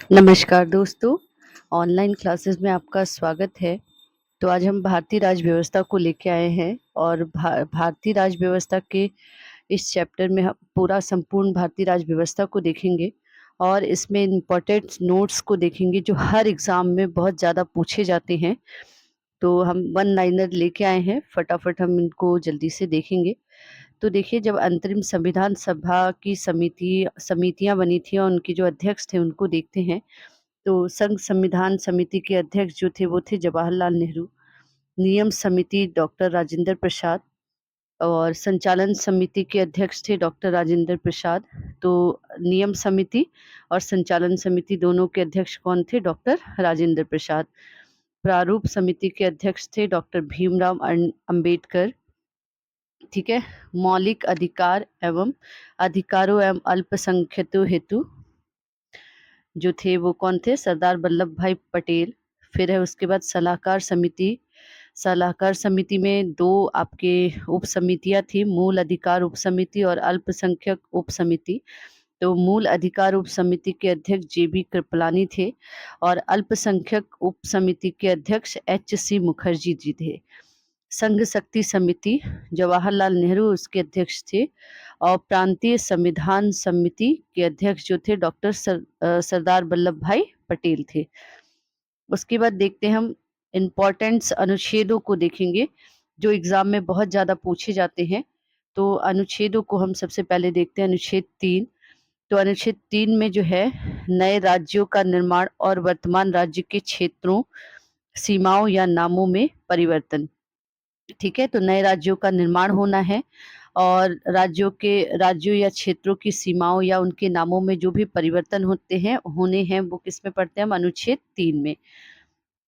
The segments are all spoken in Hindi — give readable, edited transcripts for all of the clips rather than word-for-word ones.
नमस्कार दोस्तों, ऑनलाइन क्लासेस में आपका स्वागत है। तो आज हम भारतीय राज्य व्यवस्था को लेके आए हैं और भारतीय राज्य व्यवस्था के इस चैप्टर में हम पूरा संपूर्ण भारतीय राज्य व्यवस्था को देखेंगे और इसमें इम्पोर्टेंट नोट्स को देखेंगे जो हर एग्ज़ाम में बहुत ज़्यादा पूछे जाते हैं। तो हम वन लाइनर लेके आए हैं, फटाफट हम इनको जल्दी से देखेंगे। तो देखिए, जब अंतरिम संविधान सभा की समितियाँ बनी थी और उनके जो अध्यक्ष थे उनको देखते हैं। तो संघ संविधान समिति के अध्यक्ष जो थे वो थे जवाहरलाल नेहरू। नियम समिति डॉक्टर राजेंद्र प्रसाद और संचालन समिति के अध्यक्ष थे डॉक्टर राजेंद्र प्रसाद। तो नियम समिति और संचालन समिति दोनों के अध्यक्ष कौन थे? डॉक्टर राजेंद्र प्रसाद। प्रारूप समिति के अध्यक्ष थे डॉक्टर भीमराव अंबेडकर। ठीक है। मौलिक अधिकार एवं अधिकारों एवं अल्पसंख्यकों हेतु जो थे वो कौन थे? सरदार वल्लभ भाई पटेल। फिर है उसके बाद सलाहकार समिति। सलाहकार समिति में 2 आपके उप समितियाँ थी, मूल अधिकार उप समिति और अल्पसंख्यक उप समिति। तो मूल अधिकार उप समिति के अध्यक्ष जेबी कृपलानी थे और अल्पसंख्यक उप समिति के अध्यक्ष एच.सी. मुखर्जी जी थे। संघ शक्ति समिति जवाहरलाल नेहरू उसके अध्यक्ष थे और प्रांतीय संविधान समिति के अध्यक्ष जो थे डॉक्टर सरदार वल्लभ भाई पटेल थे। उसके बाद देखते हैं हम इम्पोर्टेंट्स अनुच्छेदों को देखेंगे जो एग्जाम में बहुत ज़्यादा पूछे जाते हैं। तो अनुच्छेदों को हम सबसे पहले देखते हैं। अनुच्छेद 3। तो अनुच्छेद 3 में जो है नए राज्यों का निर्माण और वर्तमान राज्य के क्षेत्रों, सीमाओं या नामों में परिवर्तन। ठीक है, तो नए राज्यों का निर्माण होना है और राज्यों या क्षेत्रों की सीमाओं या उनके नामों में जो भी परिवर्तन होने हैं वो किस में पढ़ते हैं हम? अनुच्छेद 3 में।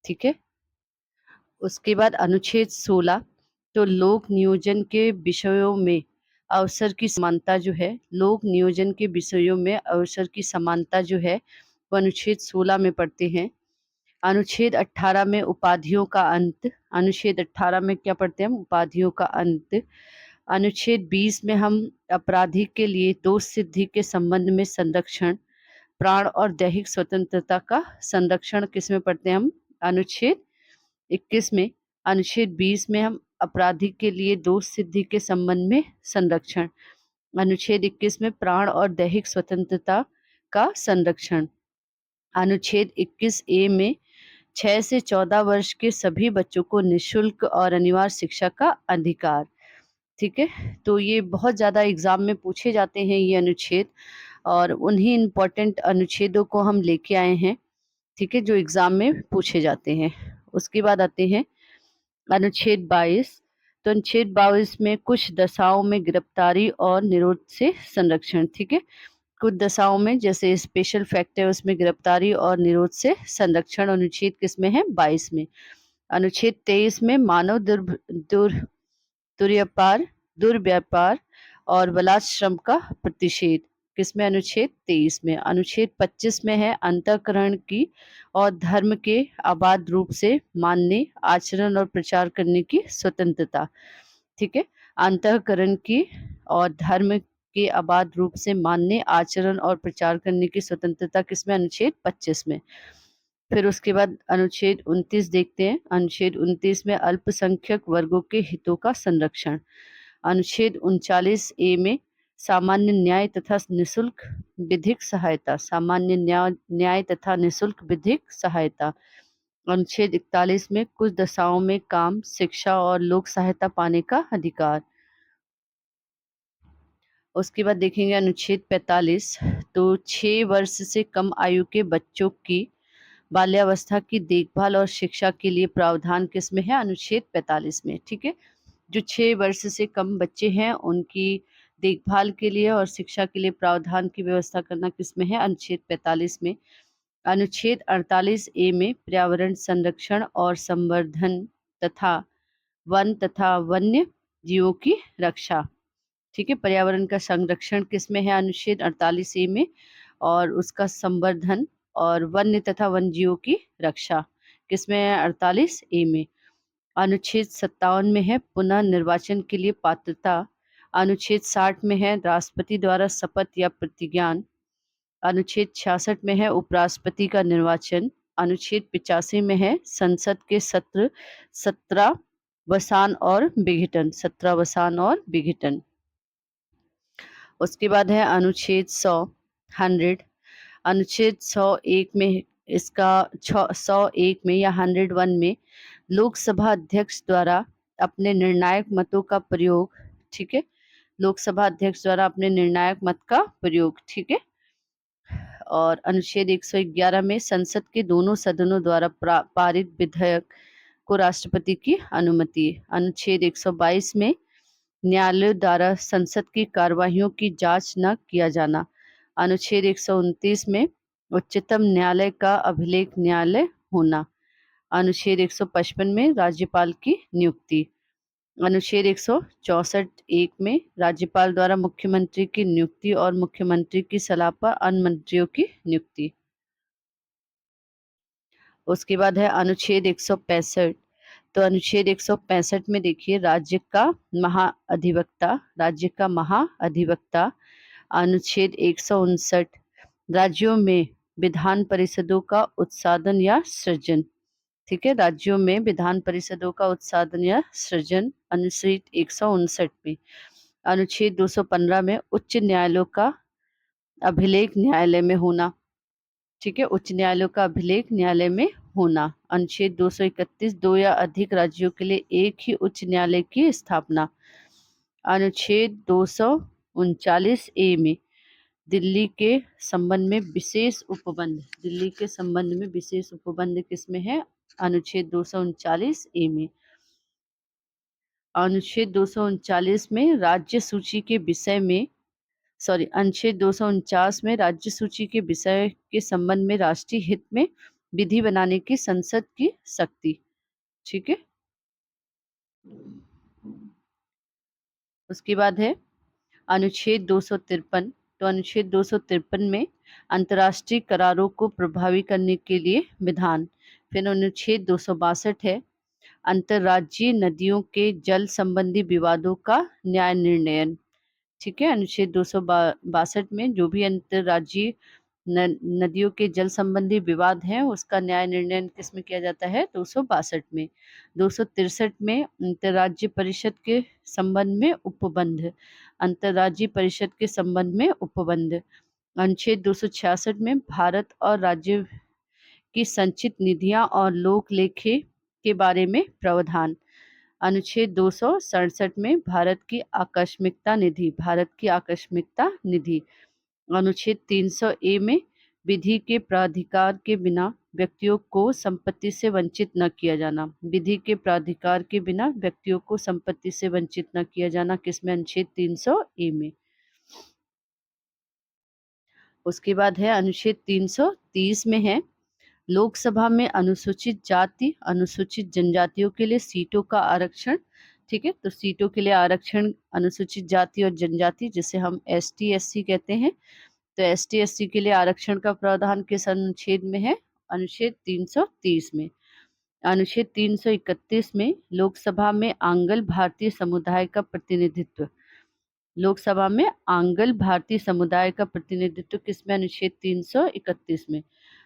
ठीक है। उसके बाद अनुच्छेद 16। तो लोक नियोजन के विषयों में अवसर की समानता जो है, लोक नियोजन के विषयों में अवसर की समानता जो है वो अनुच्छेद 16 में पढ़ते हैं। अनुच्छेद 18 में उपाधियों का अंत। अनुच्छेद 18 में क्या पढ़ते हैं हम? उपाधियों का अंत। अनुच्छेद 20 में हम अपराधी के लिए दोष सिद्धि के संबंध में संरक्षण, प्राण और दैहिक स्वतंत्रता का संरक्षण किस में पढ़ते हैं हम? अनुच्छेद 21 में। अनुच्छेद 20 में हम अपराधी के लिए दोष सिद्धि के संबंध में संरक्षण, अनुच्छेद 21 में प्राण और दैहिक स्वतंत्रता का संरक्षण। अनुच्छेद 21 ए में 6 से 14 वर्ष के सभी बच्चों को निःशुल्क और अनिवार्य शिक्षा का अधिकार। ठीक है, तो ये बहुत ज़्यादा एग्जाम में पूछे जाते हैं ये अनुच्छेद और उन्हीं इम्पोर्टेंट अनुच्छेदों को हम लेके आए हैं। ठीक है, जो एग्जाम में पूछे जाते हैं। उसके बाद आते हैं अनुच्छेद 22। तो अनुच्छेद 22 में कुछ दशाओं में गिरफ्तारी और निरोध से संरक्षण। ठीक है, कुछ दशाओं में जैसे स्पेशल फैक्ट है उसमें गिरफ्तारी और निरोध से संरक्षण अनुच्छेद किसमें है? 22 में। अनुच्छेद 23 में मानव दुर्व्यापार दुर्व्यापार और बलात्श्रम का प्रतिषेध किसमें? अनुच्छेद 23 में। अनुच्छेद 25 में है अंतःकरण की और धर्म के आबाद रूप से मानने, आचरण और प्रचार करने की स्वतंत्रता। ठीक है, अंतःकरण की और धर्म के आबाद रूप से मानने, आचरण और प्रचार करने की स्वतंत्रता किसमें? अनुच्छेद 25 में। फिर उसके बाद अनुच्छेद 29 देखते हैं। अनुच्छेद 29 में अल्पसंख्यक वर्गों के हितों का संरक्षण। अनुच्छेद 39 ए में सामान्य न्याय तथा निशुल्क विधिक सहायता, सामान्य न्याय तथा निशुल्क विधिक सहायता। अनुच्छेद 41 में कुछ दशाओं में काम, शिक्षा और लोक सहायता पाने का अधिकार। उसके बाद देखेंगे अनुच्छेद 45। तो 6 वर्ष से कम आयु के बच्चों की बाल्यावस्था की देखभाल और शिक्षा के लिए प्रावधान किसमें है? अनुच्छेद 45 में। ठीक है, जो 6 वर्ष से कम बच्चे हैं उनकी देखभाल के लिए और शिक्षा के लिए प्रावधान की व्यवस्था करना किसमें है? अनुच्छेद 45 में। अनुच्छेद 48 ए में पर्यावरण संरक्षण और संवर्धन तथा वन्य जीवों की रक्षा। ठीक है, पर्यावरण का संरक्षण किसमें है? अनुच्छेद 48 ए में और उसका संवर्धन और वन्य तथा वन जीवों की रक्षा किसमें है? 48 ए में। अनुच्छेद 57 में है पुनः निर्वाचन के लिए पात्रता। अनुच्छेद 60 में है राष्ट्रपति द्वारा शपथ या प्रतिज्ञान। अनुच्छेद 66 में है उपराष्ट्रपति का निर्वाचन। अनुच्छेद 85 में है संसद के सत्र 17 और विघटन 17 और विघटन। उसके बाद है अनुच्छेद 100 अनुच्छेद 101 में इसका 101 में या 101 में लोकसभा अध्यक्ष द्वारा अपने निर्णायक मतों का प्रयोग, ठीक है, लोकसभा अध्यक्ष द्वारा अपने निर्णायक मत का प्रयोग, ठीक है। और अनुच्छेद 111 में संसद के दोनों सदनों द्वारा पारित विधेयक को राष्ट्रपति की अनुमति। अनुच्छेद 122 में न्यायालय द्वारा संसद की कार्यवाहियों की जांच न किया जाना। अनुच्छेद 129 में उच्चतम न्यायालय का अभिलेख न्यायालय होना। अनुच्छेद 155 में राज्यपाल की नियुक्ति। अनुच्छेद 164(1) में राज्यपाल द्वारा मुख्यमंत्री की नियुक्ति और मुख्यमंत्री की सलाह पर अन्य मंत्रियों की नियुक्ति। उसके बाद है अनुच्छेद 165। तो अनुच्छेद 165 में देखिए राज्य का महाअधिवक्ता। अनुच्छेद 159 राज्यों में विधान परिषदों का उत्साधन या सृजन, ठीक है, राज्यों में विधान परिषदों का उत्साधन या सृजन अनुच्छेद 159 में। अनुच्छेद 215 में उच्च न्यायालयों का अभिलेख न्यायालय में होना, ठीक है, उच्च न्यायालयों का अभिलेख न्यायालय में होना। अनुच्छेद 231 दो या अधिक राज्यों के लिए एक ही उच्च न्यायालय की स्थापना। अनुच्छेद 239(a) में दिल्ली के संबंध में विशेष उपबंध, दिल्ली के संबंध में विशेष उपबंध किसमें है? अनुच्छेद 239(a) में। अनुच्छेद 239 में राज्य सूची के विषय में अनुच्छेद 249 में राज्य सूची के विषय के संबंध में राष्ट्रीय हित में विधि बनाने की संसद की शक्ति, ठीक है। उसके बाद है अनुच्छेद 253। तो अनुच्छेद 253 में अंतर्राष्ट्रीय करारों को प्रभावी करने के लिए विधान। फिर अनुच्छेद 262 है अंतर्राज्यीय नदियों के जल संबंधी विवादों का न्याय निर्णयन, ठीक है। अनुच्छेद 262 में जो भी अंतर्राज्यीय नदियों के जल संबंधी विवाद हैं उसका न्याय निर्णय किस में किया जाता है? 262 में। 263 में अंतर्राज्यीय परिषद के संबंध में उपबंध, अंतर्राज्यीय परिषद के संबंध में उपबंध। अनुच्छेद 266 में भारत और राज्य की संचित निधियां और लोक लेखे के बारे में प्रावधान। अनुच्छेद 267 में भारत की आकस्मिकता निधि। अनुच्छेद 300(a) में विधि के प्राधिकार के बिना व्यक्तियों को संपत्ति से वंचित न किया जाना। विधि के प्राधिकार के बिना व्यक्तियों को संपत्ति से वंचित न किया जाना किसमें? अनुच्छेद 300(a) में। उसके बाद है अनुच्छेद 330 में है लोकसभा में अनुसूचित जाति अनुसूचित जनजातियों के लिए सीटों का आरक्षण, ठीक है। तो सीटों के लिए आरक्षण अनुसूचित जाति और जनजाति जिसे हम ST SC कहते हैं, तो ST SC के लिए आरक्षण का प्रावधान किस अनुच्छेद में है? अनुच्छेद 330 में। अनुच्छेद 331 में लोकसभा में आंग्ल भारतीय समुदाय का प्रतिनिधित्व, लोकसभा में आंग्ल भारतीय समुदाय का प्रतिनिधित्व किसमें? अनुच्छेद 331 में।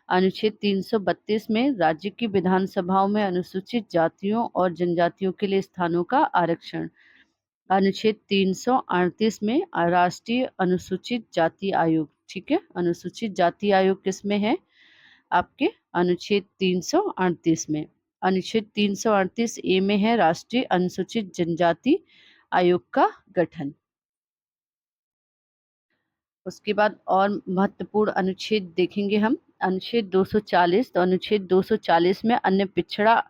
अनुच्छेद 332 में राज्य की विधानसभाओं में अनुसूचित जातियों और जनजातियों के लिए स्थानों का आरक्षण। अनुच्छेद 338 में राष्ट्रीय अनुसूचित जाति आयोग, ठीक है। अनुसूचित जाति आयोग किसमें है? आपके अनुच्छेद 338 में। अनुच्छेद 338(a) में है राष्ट्रीय अनुसूचित जनजाति आयोग का गठन। उसके बाद और महत्वपूर्ण अनुच्छेद देखेंगे हम। अनुच्छेद 240। तो अनुच्छेद 240 में अन्य पिछड़ा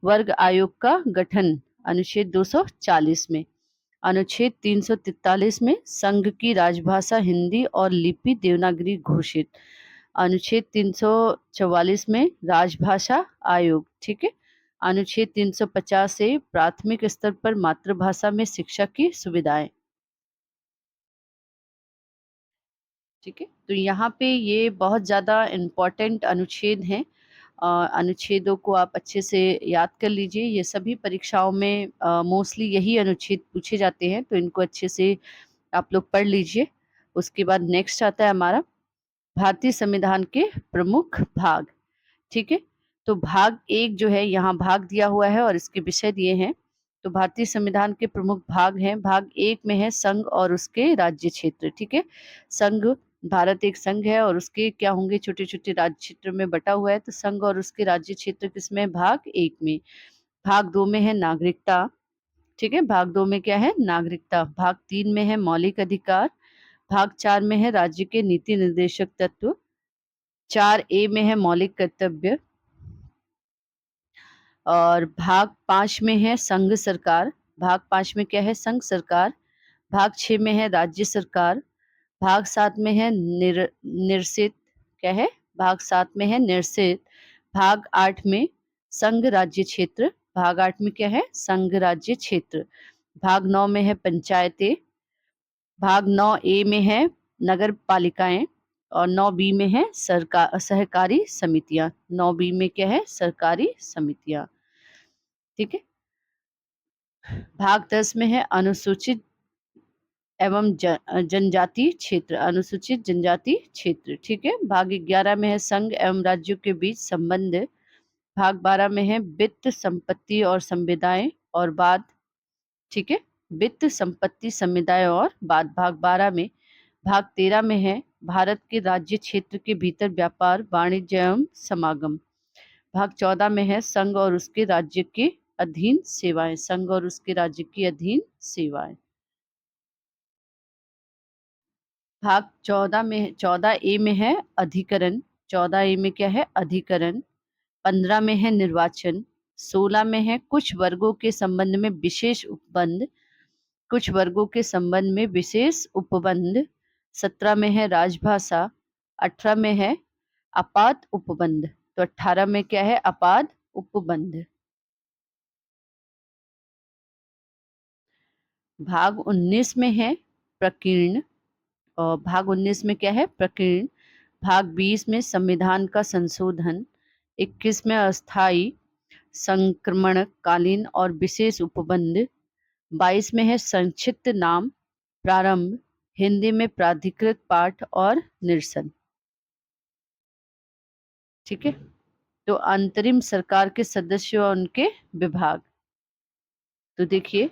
वर्ग आयोग का गठन, अनुच्छेद 240 में। अनुच्छेद 343 में संघ की राजभाषा हिंदी और लिपि देवनागरी घोषित। अनुच्छेद 344 में राजभाषा आयोग, ठीक है। अनुच्छेद 350 से प्राथमिक स्तर पर मातृभाषा में शिक्षा की सुविधाएं, ठीक है। तो यहाँ पे ये बहुत ज़्यादा इम्पोर्टेंट अनुच्छेद हैं। अनुच्छेदों को आप अच्छे से याद कर लीजिए। ये सभी परीक्षाओं में मोस्टली यही अनुच्छेद पूछे जाते हैं, तो इनको अच्छे से आप लोग पढ़ लीजिए। उसके बाद नेक्स्ट आता है हमारा भारतीय संविधान के प्रमुख भाग। ठीक है, तो भाग 1 जो है यहाँ भाग दिया हुआ है और इसके विषय दिए हैं। तो भारतीय संविधान के प्रमुख भाग हैं। भाग 1 में है संघ और उसके राज्य क्षेत्र। ठीक है, संघ, भारत एक संघ है और उसके क्या होंगे, छोटे-छोटे राज्य क्षेत्र में बटा हुआ है। तो संघ और उसके राज्य क्षेत्र किसमें है? भाग 1 में। भाग 2 में है नागरिकता। ठीक है, भाग 2 में क्या है? नागरिकता। भाग 3 में है मौलिक अधिकार। भाग 4 में है राज्य के नीति निर्देशक तत्व। 4A में है मौलिक कर्तव्य और भाग 5 में है संघ सरकार। भाग 5 में क्या है? संघ सरकार। भाग 6 में है राज्य सरकार। भाग 7 में है निरसित। क्या है? भाग 7 में है निरसित। भाग 8 में संघ राज्य क्षेत्र। भाग 8 में क्या है? संघ राज्य क्षेत्र। भाग 9 में है पंचायतें। भाग 9A में है नगर पालिकाएं और 9B में है सरकार सहकारी समितियां। 9B में क्या है? सरकारी समितियां। ठीक है, भाग 10 में है अनुसूचित एवं जनजाति क्षेत्र। अनुसूचित जनजाति क्षेत्र। ठीक है, भाग 11 में है संघ एवं राज्यों के बीच संबंध। भाग 12 में है वित्त संपत्ति और संविदाएं और बाद। ठीक है, वित्त संपत्ति समुदाय और बाद। भाग 12 में। भाग 13 में है भारत के राज्य क्षेत्र के भीतर व्यापार वाणिज्य एवं समागम। भाग 14 में है संघ और उसके राज्य के अधीन सेवाएं। संघ और उसके राज्य की अधीन सेवाएं। भाग 14 में 14A में है अधिकरण। 14A में क्या है? अधिकरण। 15 में है निर्वाचन। 16 में है कुछ वर्गों के संबंध में विशेष उपबंध। कुछ वर्गों के संबंध में विशेष उपबंध। 17 में है राजभाषा। 18 में है आपात उपबंध। तो 18 में क्या है? आपात उपबंध। भाग 19 में है प्रकीर्ण और भाग 19 में क्या है? प्रकीर्ण। भाग 20 में संविधान का संशोधन। 21 में अस्थायी संक्रमण कालीन और विशेष उपबंध। 22 में है संक्षिप्त नाम प्रारंभ। हिंदी में प्राधिकृत पाठ और निरसन। ठीक है, तो अंतरिम सरकार के सदस्य और उनके विभाग। तो देखिए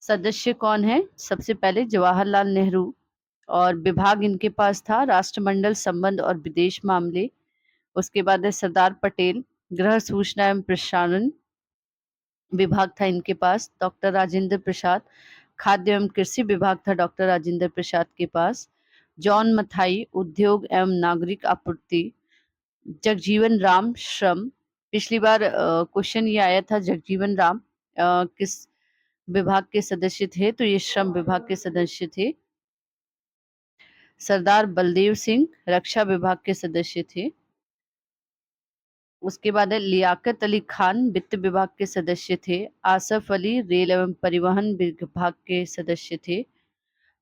सदस्य कौन है? सबसे पहले जवाहरलाल नेहरू और विभाग इनके पास था राष्ट्रमंडल संबंध और विदेश मामले। उसके बाद है सरदार पटेल, गृह सूचना एवं प्रसारण विभाग था इनके पास। डॉक्टर राजेंद्र प्रसाद, खाद्य एवं कृषि विभाग था डॉक्टर राजेंद्र प्रसाद के पास। जॉन मथाई, उद्योग एवं नागरिक आपूर्ति। जगजीवन राम, श्रम। पिछली बार क्वेश्चन ये आया था जगजीवन राम किस विभाग के सदस्य थे? तो ये श्रम विभाग के सदस्य थे। सरदार बलदेव सिंह रक्षा विभाग के सदस्य थे। उसके बाद है लियाकत अली खान, वित्त विभाग के सदस्य थे। आसफ अली रेल एवं परिवहन विभाग के सदस्य थे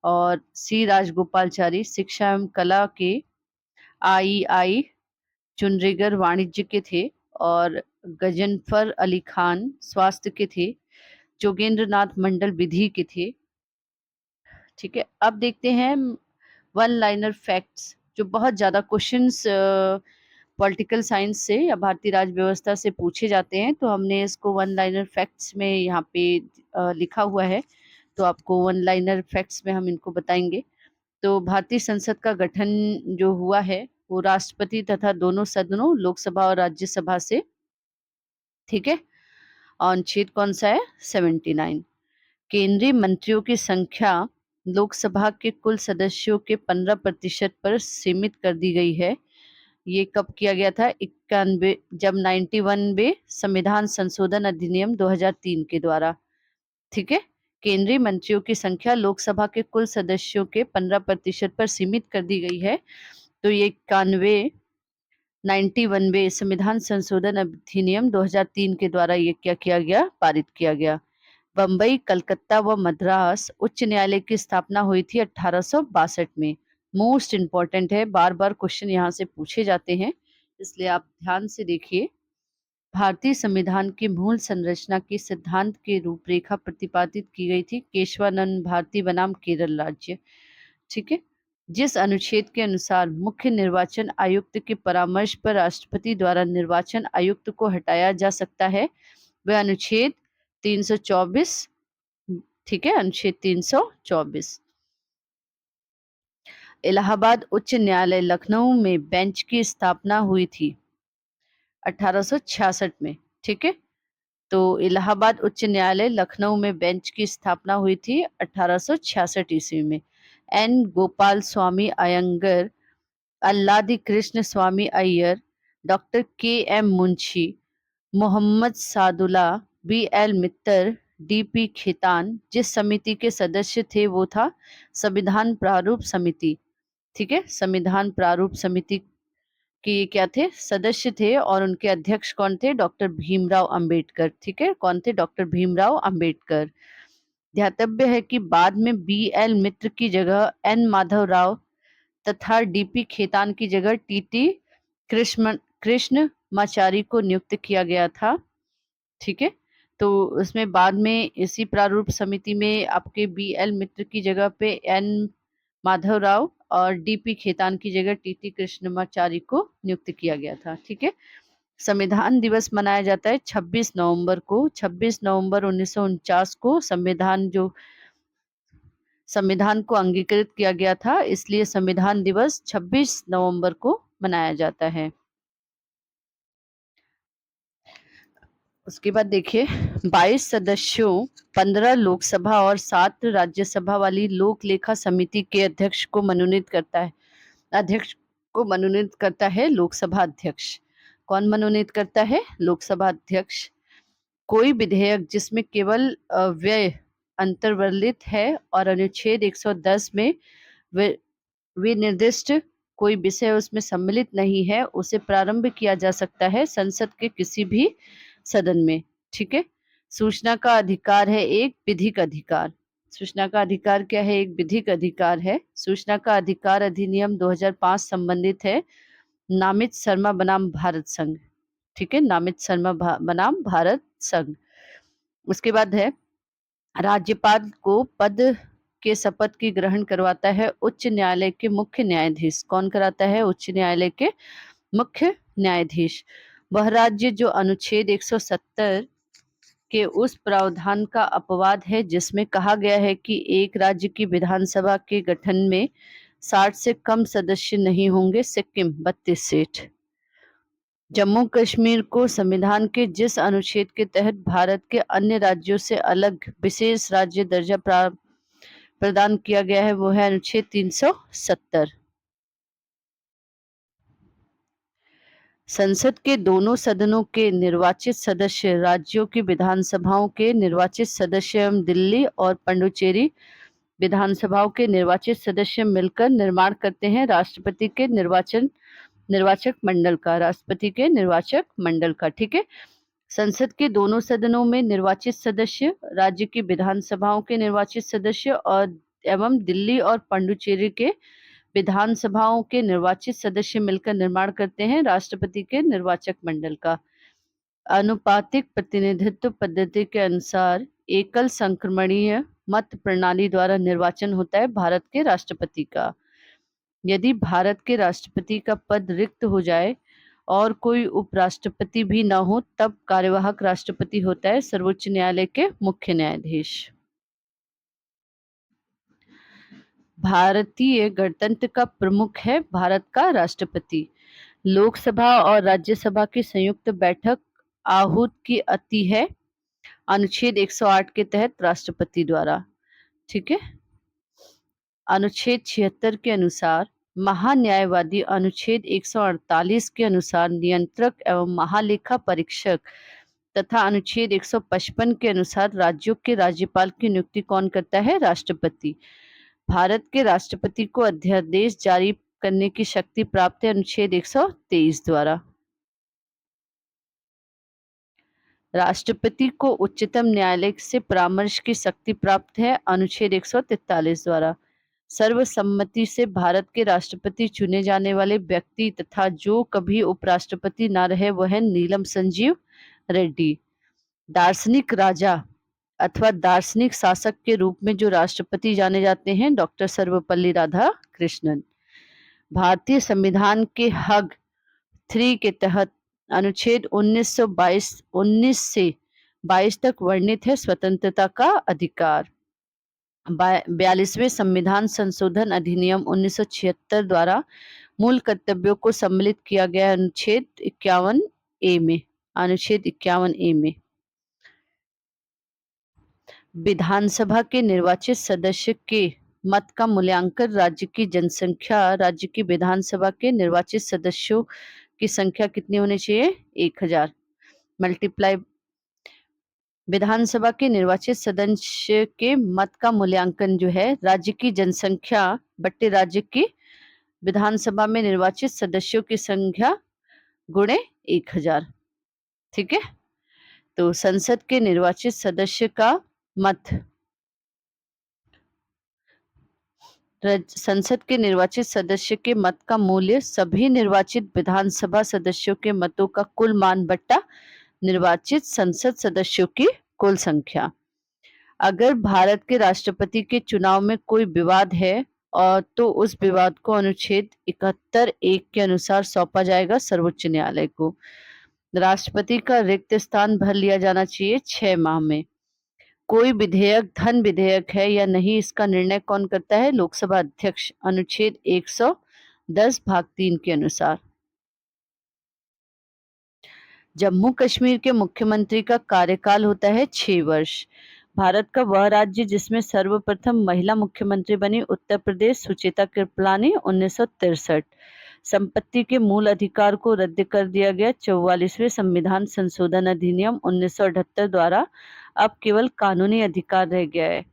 और सी राजगोपालचारी शिक्षा एवं कला के। आई चुनरेगर वाणिज्य के थे और गजनफर अली खान स्वास्थ्य के थे। जोगेंद्र नाथ मंडल विधि के थे। ठीक है, अब देखते हैं वन लाइनर फैक्ट्स जो बहुत ज्यादा क्वेश्चंस पॉलिटिकल साइंस से या भारतीय राज व्यवस्था से पूछे जाते हैं। तो हमने इसको वन लाइनर फैक्ट्स में यहाँ पे लिखा हुआ है। तो आपको वन लाइनर फैक्ट्स में हम इनको बताएंगे। तो भारतीय संसद का गठन जो हुआ है वो राष्ट्रपति तथा दोनों सदनों लोकसभा और राज्यसभा से। ठीक है, अनुच्छेद कौन सा है? 79। केंद्रीय मंत्रियों की संख्या लोकसभा के कुल सदस्यों के 15% पर सीमित कर दी गई है। ये कब किया गया था? 91, जब 91वें संविधान संशोधन अधिनियम 2003 के द्वारा। ठीक है, केंद्रीय मंत्रियों की संख्या लोकसभा के कुल सदस्यों के 15% पर सीमित कर दी गई है। तो ये 91वें संविधान संशोधन अधिनियम 2003 के द्वारा ये क्या किया गया? पारित किया गया। बम्बई, कलकत्ता व मद्रास उच्च न्यायालय की स्थापना हुई थी 1862 में। मोस्ट इंपॉर्टेंट है, बार बार क्वेश्चन यहाँ से पूछे जाते हैं, इसलिए आप ध्यान से देखिए। भारतीय संविधान की मूल संरचना की सिद्धांत की रूपरेखा प्रतिपादित की गई थी केशवानंद भारती बनाम केरल राज्य। ठीक है, जिस अनुच्छेद के अनुसार मुख्य निर्वाचन आयुक्त के परामर्श पर राष्ट्रपति द्वारा निर्वाचन आयुक्त को हटाया जा सकता है, वह अनुच्छेद 324। ठीक है, अनुच्छेद 324। इलाहाबाद उच्च न्यायालय लखनऊ में बेंच की स्थापना हुई थी 1866 में। ठीक है, तो इलाहाबाद उच्च न्यायालय लखनऊ में बेंच की स्थापना हुई थी 1866 ईस्वी में। N Gopalaswami Ayyangar, Alladi Krishnaswami Ayyar, doctor K M Munshi, Mohammad Saadulla, B L Mitter, D P Khaitan जिस समिति के सदस्य थे वो था संविधान प्रारूप समिति। ठीक है, संविधान प्रारूप समिति के ये क्या थे, सदस्य थे, और उनके अध्यक्ष कौन थे, डॉक्टर भीमराव अंबेडकर। ठीक है, कौन थे, डॉक्टर भीमराव अंबेडकर। ध्यातव्य है कि बाद में बी एल मित्र की जगह एन माधव राव तथा डीपी खेतान की जगह टीटी कृष्णमाचारी को नियुक्त किया गया था। ठीक है, तो उसमें बाद में इसी प्रारूप समिति में आपके बी एल मित्र की जगह पे एन माधव राव और डीपी खेतान की जगह टीटी कृष्णमाचारी को नियुक्त किया गया था। ठीक है, संविधान दिवस मनाया जाता है 26 नवंबर को। 26 नवंबर 1949 को संविधान को अंगीकृत किया गया था, इसलिए संविधान दिवस 26 नवंबर को मनाया जाता है। उसके बाद देखिए, 22 सदस्यों, 15 लोकसभा और 7 राज्यसभा वाली लोक लेखा समिति के अध्यक्ष को मनोनीत करता है लोकसभा अध्यक्ष। कौन मनोनीत करता है, लोकसभा अध्यक्ष। कोई विधेयक जिसमें केवल व्यय अंतर्वर्लित है और अनुच्छेद 110 में विनिर्दिष्ट कोई विषय उसमें सम्मिलित नहीं है, उसे प्रारंभ किया जा सकता है संसद के किसी भी सदन में। ठीक है, सूचना का अधिकार है एक विधिक अधिकार। सूचना का अधिकार क्या है, एक विधिक अधिकार है। सूचना का अधिकार अधिनियम 2005 संबंधित है नामित शर्मा बनाम भारत संघ। ठीक है, नामित शर्मा बनाम भारत संघ। उसके बाद है, राज्यपाल को पद के शपथ की ग्रहण करवाता है उच्च न्यायालय के मुख्य न्यायाधीश। कौन कराता है, उच्च न्यायालय के मुख्य न्यायाधीश। वह राज्य जो अनुच्छेद 170 के उस प्रावधान का अपवाद है जिसमें कहा गया है कि एक राज्य की विधानसभा के गठन में 60 से कम सदस्य नहीं होंगे, सिक्किम 32 सीट। जम्मू कश्मीर को संविधान के जिस अनुच्छेद के तहत भारत के अन्य राज्यों से अलग विशेष राज्य दर्जा प्रदान किया गया है वो है अनुच्छेद 370। संसद के दोनों सदनों के निर्वाचित सदस्य राज्यों की विधानसभाओं के निर्वाचित सदस्य एवं दिल्ली और पुडुचेरी विधानसभाओं के निर्वाचित सदस्य मिलकर निर्माण करते हैं राष्ट्रपति के निर्वाचक मंडल का। ठीक है, संसद के दोनों सदनों में निर्वाचित सदस्य राज्य की विधानसभाओं के निर्वाचित सदस्य और एवं दिल्ली और पुडुचेरी के विधानसभाओं के निर्वाचित सदस्य मिलकर निर्माण करते हैं राष्ट्रपति के निर्वाचक मंडल का। अनुपातिक प्रतिनिधित्व पद्धति के अनुसार एकल संक्रमणीय मत प्रणाली द्वारा निर्वाचन होता है भारत के राष्ट्रपति का। यदि भारत के राष्ट्रपति का पद रिक्त हो जाए और कोई उपराष्ट्रपति भी न हो तब कार्यवाहक राष्ट्रपति होता है सर्वोच्च न्यायालय के मुख्य न्यायाधीश। भारतीय गणतंत्र का प्रमुख है भारत का राष्ट्रपति। लोकसभा और राज्यसभा की संयुक्त बैठक आहूत की अति है अनुच्छेद 108 के तहत राष्ट्रपति द्वारा। ठीक है, अनुच्छेद 76 के अनुसार महान्यायवादी अनुच्छेद 148 के अनुसार नियंत्रक एवं महालेखा परीक्षक तथा अनुच्छेद 155 के अनुसार राज्यों के राज्यपाल की नियुक्ति कौन करता है, राष्ट्रपति। भारत के राष्ट्रपति को अध्यादेश जारी करने की शक्ति प्राप्त है अनुच्छेद 123 द्वारा। राष्ट्रपति को उच्चतम न्यायालय से परामर्श की शक्ति प्राप्त है अनुच्छेद 143 द्वारा। सर्वसम्मति से भारत के राष्ट्रपति चुने जाने वाले व्यक्ति तथा जो कभी उपराष्ट्रपति न रहे वह है नीलम संजीव रेड्डी। दार्शनिक राजा अथवा दार्शनिक शासक के रूप में जो राष्ट्रपति जाने जाते हैं, डॉक्टर सर्वपल्ली राधाकृष्णन। भारतीय संविधान के हग 3 के तहत अनुच्छेद 19 से 22 तक वर्णित है स्वतंत्रता का अधिकार। 42वें संविधान संशोधन अधिनियम 1976 द्वारा मूल कर्तव्यों को सम्मिलित किया गया अनुच्छेद 51 ए में विधानसभा के निर्वाचित सदस्य के मत का मूल्यांकन राज्य की विधानसभा के निर्वाचित सदस्यों की संख्या कितनी होनी चाहिए? 1000 मल्टीप्लाई विधानसभा के निर्वाचित सदस्य के मत का मूल्यांकन जो है राज्य की जनसंख्या बट्टे राज्य की विधानसभा में निर्वाचित सदस्यों की संख्या गुणे 1000। ठीक है, तो संसद के निर्वाचित सदस्य का मत संसद के निर्वाचित सदस्य के मत का मूल्य सभी निर्वाचित विधानसभा सदस्यों के मतों का कुल मान बट्टा निर्वाचित संसद सदस्यों की कुल संख्या। अगर भारत के राष्ट्रपति के चुनाव में कोई विवाद है और तो उस विवाद को अनुच्छेद 71(1) के अनुसार सौंपा जाएगा सर्वोच्च न्यायालय को। राष्ट्रपति का रिक्त स्थान भर लिया जाना चाहिए 6 माह में। कोई विधेयक धन विधेयक है या नहीं, इसका निर्णय कौन करता है? लोकसभा अध्यक्ष, अनुच्छेद 110 भाग 3 के अनुसार। जम्मू कश्मीर के मुख्यमंत्री का कार्यकाल होता है 6 वर्ष। भारत का वह राज्य जिसमें सर्वप्रथम महिला मुख्यमंत्री बनी उत्तर प्रदेश, सुचेता कृपलानी, 1963। संपत्ति के मूल अधिकार को रद्द कर दिया गया 44वें संविधान संशोधन अधिनियम 1978 द्वारा अब केवल कानूनी अधिकार रह गया है।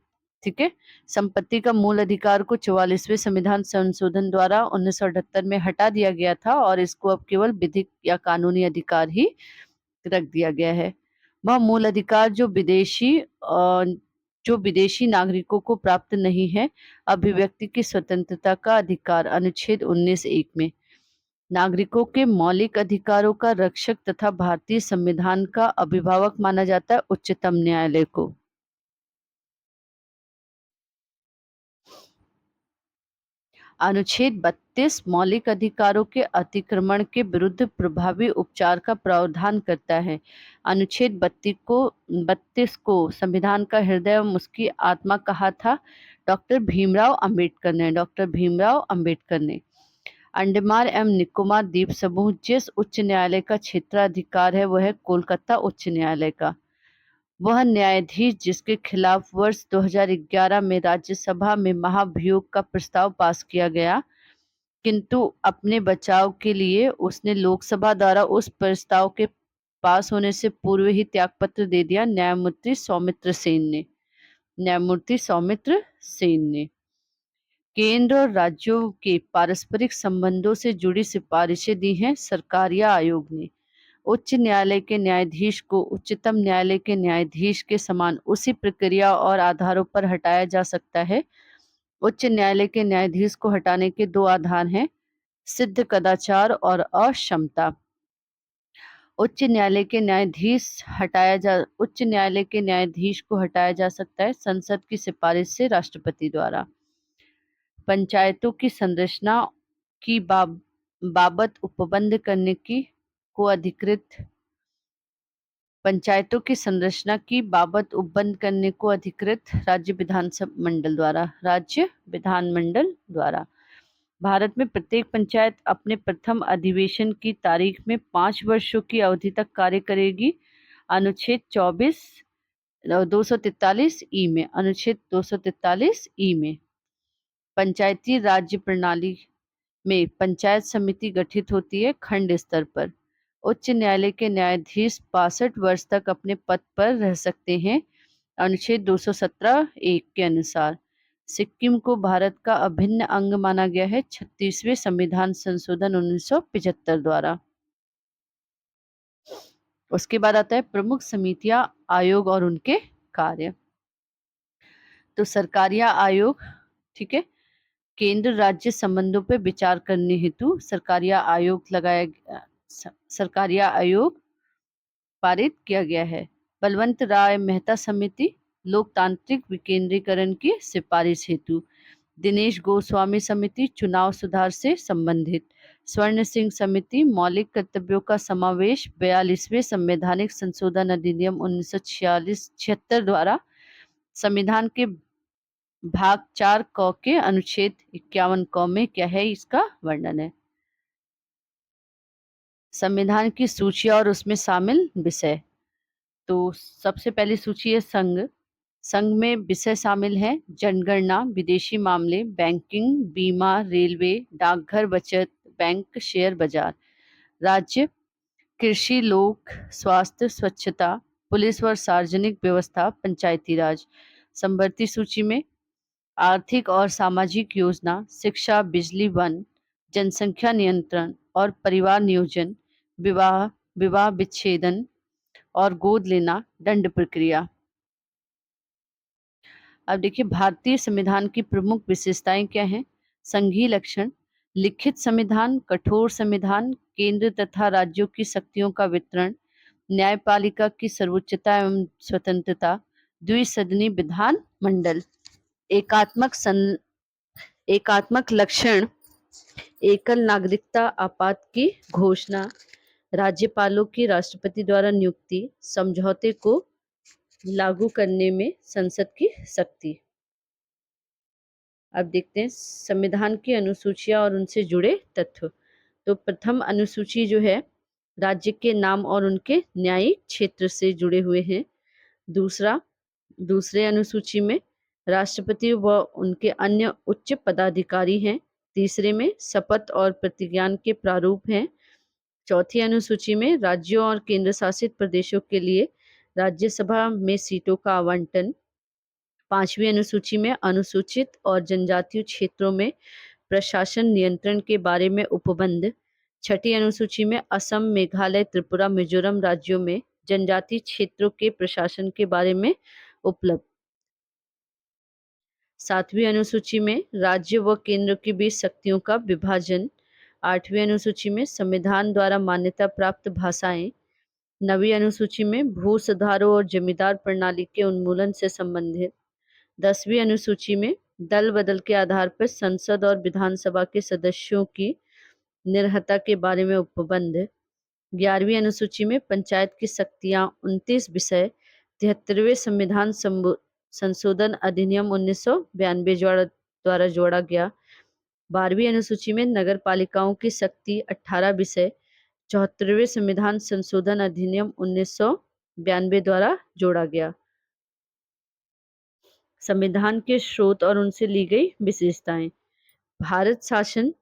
ठीक है, संपत्ति का मूल अधिकार को 44वें संविधान संशोधन द्वारा 1978 में हटा दिया गया था और इसको अब केवल विधिक या कानूनी अधिकार ही रख दिया गया है। वह मूल अधिकार जो विदेशी नागरिकों को प्राप्त नहीं है, अभिव्यक्ति की स्वतंत्रता का अधिकार, अनुच्छेद 19(1) में नागरिकों के मौलिक अधिकारों का रक्षक तथा भारतीय संविधान का अभिभावक माना जाता है उच्चतम न्यायालय को। अनुच्छेद 32 मौलिक अधिकारों के अतिक्रमण के विरुद्ध प्रभावी उपचार का प्रावधान करता है। अनुच्छेद 32 को संविधान का हृदय एवं उसकी आत्मा कहा था डॉक्टर भीमराव अंबेडकर ने। अंडमान एवं निकोबार द्वीप समूह जिस उच्च न्यायालय का क्षेत्राधिकार है वह है कोलकाता उच्च न्यायालय का। वह न्यायाधीश जिसके खिलाफ वर्ष 2011 में राज्यसभा में महाभियोग का प्रस्ताव पास किया गया, किंतु अपने बचाव के लिए उसने लोकसभा द्वारा उस प्रस्ताव के पास होने से पूर्व ही त्यागपत्र दे दिया, न्यायमूर्ति सौमित्र सेन ने। केंद्र और राज्यों के पारस्परिक संबंधों से जुड़ी सिफारिशें दी हैं सरकारिया आयोग ने। उच्च न्यायालय के न्यायाधीश को उच्चतम न्यायालय के न्यायाधीश के समान उसी प्रक्रिया और आधारों पर हटाया जा सकता है। उच्च न्यायालय के न्यायाधीश को हटाने के 2 आधार हैं, सिद्ध कदाचार और अक्षमता। उच्च न्यायालय के न्यायाधीश को हटाया जा सकता है संसद की सिफारिश से राष्ट्रपति द्वारा। पंचायतों की संरचना की बाबत उपबंध करने को अधिकृत राज्य विधानमंडल द्वारा। भारत में प्रत्येक पंचायत अपने प्रथम अधिवेशन की तारीख में 5 वर्षों की अवधि तक कार्य करेगी, अनुच्छेद 243 ई में। पंचायती राज्य प्रणाली में पंचायत समिति गठित होती है खंड स्तर पर। उच्च न्यायालय के न्यायाधीश 65 वर्ष तक अपने पद पर रह सकते हैं, अनुच्छेद 217(1) के अनुसार। सिक्किम को भारत का अभिन्न अंग माना गया है 36वें संविधान संशोधन 1975 द्वारा। उसके बाद आता है प्रमुख समितियां, आयोग और उनके कार्य। तो सरकारिया आयोग, ठीक है, केंद्र राज्य संबंधों पर विचार करने हेतु सरकारिया आयोग पारित किया गया है। बलवंत राय मेहता समिति लोकतांत्रिक विकेंद्रीकरण की सिफारिश हेतु। दिनेश गोस्वामी समिति चुनाव सुधार से संबंधित। स्वर्ण सिंह समिति मौलिक कर्तव्यों का समावेश 42वें संवैधानिक संशोधन अधिनियम 1946 द्वारा संविधान के भाग 4 क के अनुच्छेद 51 क में क्या है, इसका वर्णन है। संविधान की सूची और उसमें शामिल विषय। तो सबसे पहली सूची है संघ। संघ में विषय शामिल हैं जनगणना, विदेशी मामले, बैंकिंग, बीमा, रेलवे, डाकघर, बचत बैंक, शेयर बाजार। राज्य कृषि, लोक स्वास्थ्य, स्वच्छता, पुलिस व सार्वजनिक व्यवस्था, पंचायती राज। समवर्ती सूची में आर्थिक और सामाजिक योजना, शिक्षा, बिजली, वन, जनसंख्या नियंत्रण और परिवार नियोजन, विवाह विवाह विच्छेदन और गोद लेना, दंड प्रक्रिया। अब देखिए भारतीय संविधान की प्रमुख विशेषताएं क्या हैं। संघीय लक्षण, लिखित संविधान, कठोर संविधान, केंद्र तथा राज्यों की शक्तियों का वितरण, न्यायपालिका की सर्वोच्चता एवं स्वतंत्रता, द्विसदनी विधान मंडल। एकात्मक एकात्मक लक्षण, एकल नागरिकता आपात की घोषणा, राज्यपालों की राष्ट्रपति द्वारा नियुक्ति, समझौते को लागू करने में संसद की शक्ति। अब देखते हैं संविधान की अनुसूचियां और उनसे जुड़े तथ्य। तो प्रथम अनुसूची जो है राज्य के नाम और उनके न्यायिक क्षेत्र से जुड़े हुए हैं। दूसरे अनुसूची में राष्ट्रपति व उनके अन्य उच्च पदाधिकारी हैं। तीसरे में शपथ और प्रतिज्ञान के प्रारूप हैं। चौथी अनुसूची में राज्यों और केंद्र शासित प्रदेशों के लिए राज्यसभा में सीटों का आवंटन। पांचवी अनुसूची में अनुसूचित और जनजातीय क्षेत्रों में प्रशासन नियंत्रण के बारे में उपबंध। छठी अनुसूची में असम, मेघालय, त्रिपुरा, मिजोरम राज्यों में जनजातीय क्षेत्रों के प्रशासन के बारे में उपलब्ध। सातवीं अनुसूची में राज्य व केंद्र के बीच शक्तियों का विभाजन। आठवीं अनुसूची में संविधान द्वारा मान्यता प्राप्त भाषाएं। नवीं अनुसूची में भू सुधारों और जमींदार प्रणाली के उन्मूलन से संबंधित। 10वीं अनुसूची में दल बदल के आधार पर संसद और विधानसभा के सदस्यों की निर्हता के बारे में उपबंध। 11वीं अनुसूची में पंचायत की शक्तियां 29 विषय 73वें संविधान संशोधन अधिनियम 1992 द्वारा जोड़ा गया। 12वीं अनुसूची में नगर पालिकाओं की शक्ति 18 विषय 74वें संविधान संशोधन अधिनियम 1992 द्वारा जोड़ा गया। संविधान के स्रोत और उनसे ली गई विशेषताएं। भारत शासन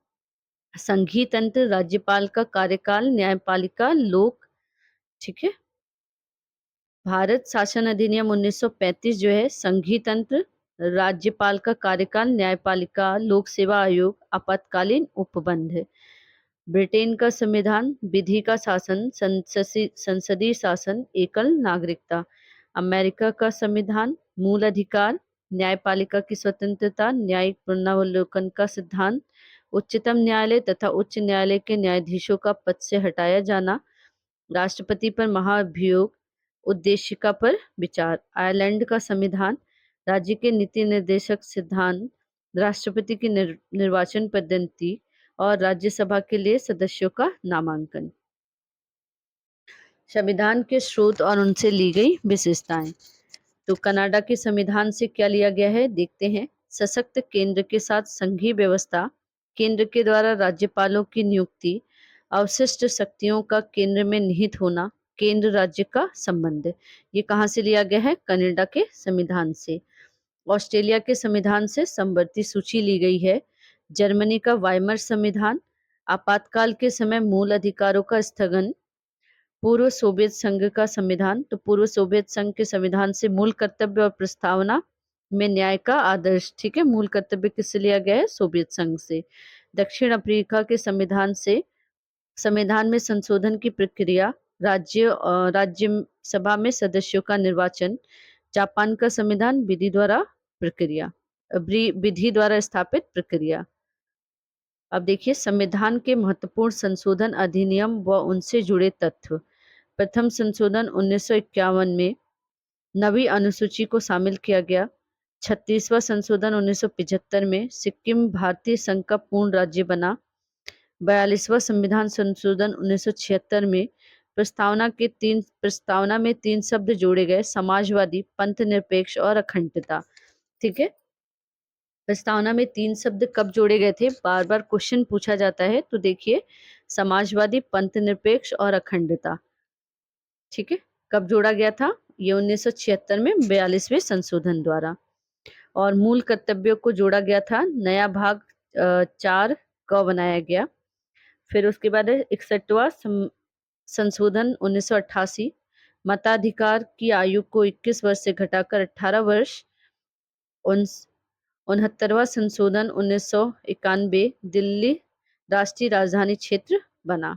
संघीय तंत्र, राज्यपाल का कार्यकाल, न्यायपालिका, लोक। ठीक है। भारत शासन अधिनियम 1935 जो है संघीय तंत्र, राज्यपाल का कार्यकाल, न्यायपालिका, लोक सेवा आयोग, आपातकालीन उपबंध है। ब्रिटेन का संविधान विधि का शासन, संसदीय शासन, एकल नागरिकता। अमेरिका का संविधान मूल अधिकार, न्यायपालिका की स्वतंत्रता, न्यायिक पुनरावलोकन का सिद्धांत, उच्चतम न्यायालय तथा उच्च न्यायालय के न्यायाधीशों का पद से हटाया जाना, राष्ट्रपति पर महाभियोग, उद्देशिका पर विचार। आयरलैंड का संविधान राज्य के नीति निर्देशक सिद्धांत, राष्ट्रपति की निर्वाचन पद्धति और राज्यसभा के लिए सदस्यों का नामांकन। संविधान के स्रोत और उनसे ली गई विशेषताएं। तो कनाडा के संविधान से क्या लिया गया है देखते हैं। सशक्त केंद्र के साथ संघीय व्यवस्था, केंद्र के द्वारा राज्यपालों की नियुक्ति, अवशिष्ट शक्तियों का केंद्र में निहित होना, केंद्र राज्य का संबंध। ये कहाँ से लिया गया है? कनाडा के संविधान से। ऑस्ट्रेलिया के संविधान से समवर्ती सूची ली गई है। जर्मनी का वाइमर संविधान, आपातकाल के समय मूल अधिकारों का स्थगन। पूर्व सोवियत संघ का संविधान, तो पूर्व सोवियत संघ के संविधान से मूल कर्तव्य और प्रस्तावना में न्याय का आदर्श। ठीक है, मूल कर्तव्य किससे लिया गया है? सोवियत संघ से। दक्षिण अफ्रीका के संविधान से संविधान में संशोधन की प्रक्रिया, राज्य सभा में सदस्यों का निर्वाचन। जापान का संविधान विधि द्वारा स्थापित प्रक्रिया। अब देखिए संविधान के महत्वपूर्ण संशोधन अधिनियम व उनसे जुड़े तथ्य। प्रथम संशोधन 1951 में नवी अनुसूची को शामिल किया गया। 36वां संशोधन 1975 में सिक्किम भारतीय संघ का पूर्ण राज्य बना। 42वां संविधान संशोधन 1976 में प्रस्तावना में तीन शब्द जोड़े गए: समाजवादी, पंथ निरपेक्ष और अखंडता। ठीक है, प्रस्तावना में तीन शब्द कब जोड़े गए थे? बार बार क्वेश्चन पूछा जाता है, तो देखिए, समाजवादी, पंथ निरपेक्ष और अखंडता। ठीक है, कब जोड़ा गया था? ये 1976 में 42वें संशोधन द्वारा। और मूल कर्तव्यों को जोड़ा गया था। नया भाग 4 क बनाया गया। फिर उसके बाद 61वां संशोधन 1988, मताधिकार की आयु को 21 वर्ष से घटाकर 18 वर्ष। 69वां संशोधन 1991, दिल्ली राष्ट्रीय राजधानी क्षेत्र बना।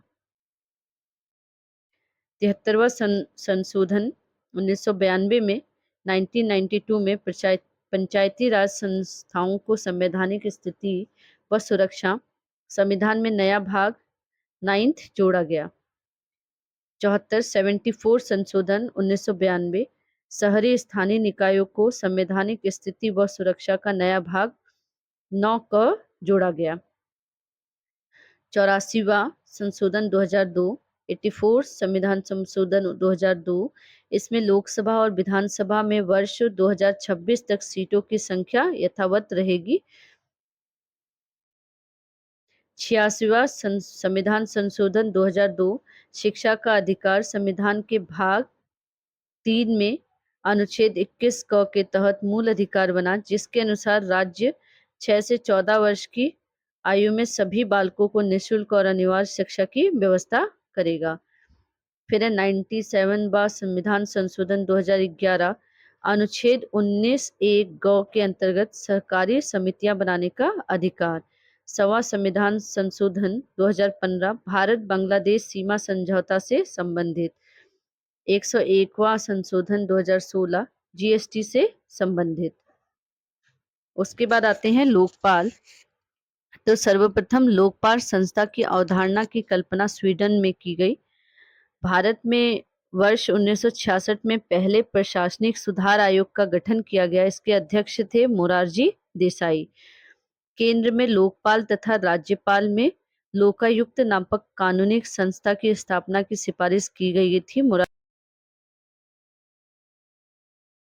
73वां संशोधन 1992 में 1992 में पंचायती राज संस्थाओं को संवैधानिक स्थिति व सुरक्षा। संविधान में नया भाग 9th जोड़ा गया। 74 संशोधन 1992, शहरी स्थानीय निकायों को संवैधानिक स्थिति व सुरक्षा का नया भाग 9 क जोड़ा गया। 84वां संशोधन 2002, 84 संविधान संशोधन 2002, इसमें लोकसभा और विधानसभा में वर्ष 2026 तक सीटों की संख्या यथावत रहेगी। 86वां संविधान संशोधन 2002, शिक्षा का अधिकार, संविधान के भाग 3 में अनुच्छेद 21 क के तहत मूल अधिकार बना, जिसके अनुसार राज्य 6 से 14 वर्ष की आयु में सभी बालकों को निःशुल्क और अनिवार्य शिक्षा की व्यवस्था करेगा। फिर है 97वां संविधान संशोधन 2011, अनुच्छेद 19(1) ग के अंतर्गत सहकारी समितियां बनाने का अधिकार। 100वां संविधान संशोधन 2015, भारत बांग्लादेश सीमा समझौता से संबंधित। 101वां संशोधन 2016, जीएसटी से संबंधित। उसके बाद आते हैं लोकपाल। तो सर्वप्रथम लोकपाल संस्था की अवधारणा की कल्पना स्वीडन में की गई। भारत में वर्ष 1966 में पहले प्रशासनिक सुधार आयोग का गठन किया गया। इसके अध्यक्ष थे मोरारजी देसाई। केंद्र में लोकपाल तथा राज्यपाल में लोकायुक्त नामक कानूनी संस्था की स्थापना की सिफारिश की गई थी।